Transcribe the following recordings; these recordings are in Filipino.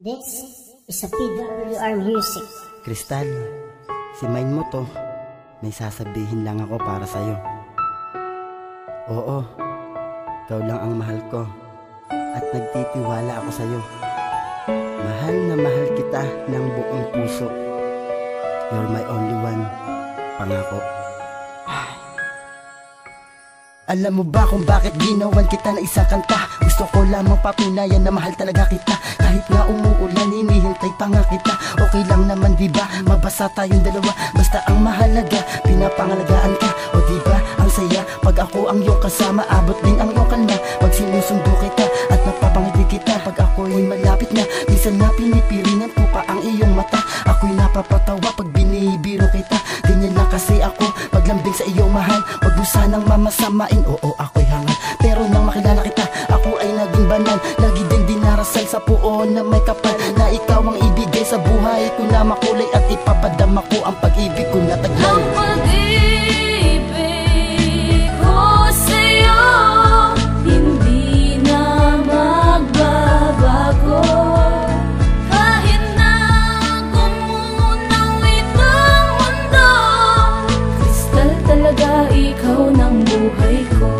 This is a PWR music. Crystal, si Mine mo to. May sasabihin lang ako para sa'yo. Oo, ikaw lang ang mahal ko at nagtitiwala ako sa'yo. Mahal na mahal kita ng buong puso. You're my only one, pangako. Alam mo ba kung bakit ginawan kita na isang kanta? Gusto ko lamang patunayan na mahal talaga kita. Kahit nga umuulan, hinihintay pa nga kita. Okay lang naman diba, mabasa tayong dalawa. Basta ang mahalaga, pinapangalagaan ka. O diba, ang saya, pag ako ang iyong kasama. Abot din ang iyong kalma, pag sinusundo kita at napapangiti kita. Pag ako'y malapit na, minsan na pinipiringan ko pa ang iyong mata. Ako'y napapatawa pag binibiro kita. Ganyan lang kasi ako, paglambing sa iyong mahal. Wag mo sanang mamasamain, oo ako'y hangal. Pero nang makilala kita, ako ay naging banal. Lagi din dinarasal sa puon na may kapal, na ikaw ang ibigay sa buhay ko na makulay. At ipapadama ko ang pag-ibig ko na taglay. Ang pag-ibig ko sa'yo, hindi na magbabago. Kahit na gumunawit ang mundo, kristal talaga ikaw ng buhay ko.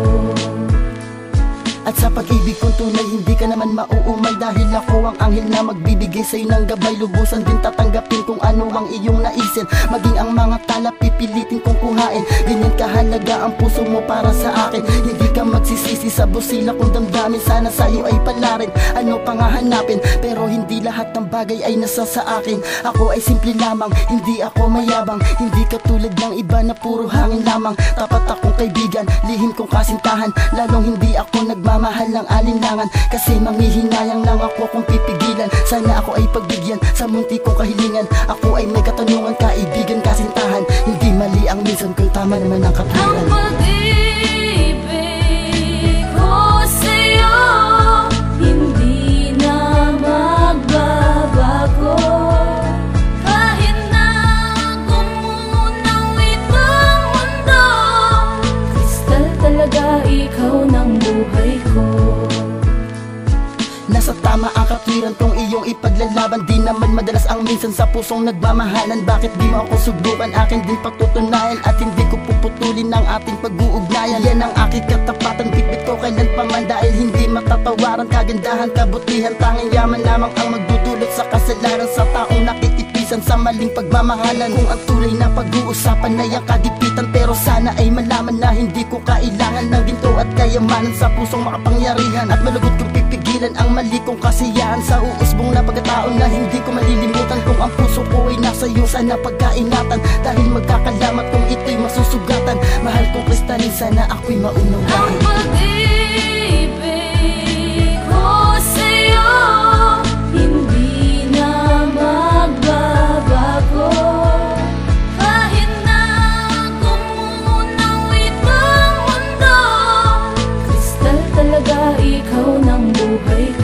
At sa pag-ibig kong tunay, hindi ka naman mauumay. Dahil ako ang anghel na magbibigay sa'yo ng gabay. Lubusan din tatanggapin kung ano ang iyong naisin. Maging ang mga tala, pipilitin kong kuhain. Ganyan kahalaga ang puso mo para sa akin. Hindi ka magsisisi sa busila kung damdamin. Sana sa'yo ay pala rin, ano pang hahanapin. Pero hindi lahat ng bagay ay nasa sa akin. Ako ay simple lamang, hindi ako mayabang. Hindi katulad ng iba na puro hangin lamang. Tapat akong kaibigan, lihim kong kasintahan. Lalong hindi ako nagmamahal ng alinlangan. Kasi manghihinayang lang ako kung pipigilan. Sana ako ay pagbigyan sa munti kong kahilingan. Ako ay may katanungan, kaibigan, kasintahan. Hindi mali ang minsan kung tama naman ang katwiran. Ang pag-ibig ko sa'yo, hindi na magbabago. Kahit na gumunawit ang mundo, kristal talaga ikaw ng buhay ko. Nasa tama ang katwiran kong iyong ipaglalaban. Di naman madalas ang minsan sa pusong nagmamahalan. Bakit di mo ako subukan, akin din patutunayan. At hindi ko puputulin ang ating pag-uugnayan. Yan ang aking katapatan, bitbit ko kailan pa man. Dahil hindi matatawaran, kagandahan, kabutihan. Tanging yaman lamang ang magdudulot sa kasalanan. Sa taong nakitipisan sa maling pagmamahalan. Kung ang tunay na pag-uusapan ay ang kadipitan. Pero sana ay malaman na hindi ko kailangan ng ginto at kayamanan sa pusong makapangyarihan. At malugod kong pipigilan ang mali kong kasiyahan sa uusbong na pagkataon na hindi ko malilimutan. Kung ang puso ko ay nasa iyo, sana pagkaingatan. Dahil magkakalamat kung ito'y masusugatan. Mahal kong kristalin, sana ako'y maunawaan. Ang pag-ibig ko sa'yo, hindi na magbabago. Kahit na gumunawit ang mundo, kristal talaga ikaw ng buhay ko.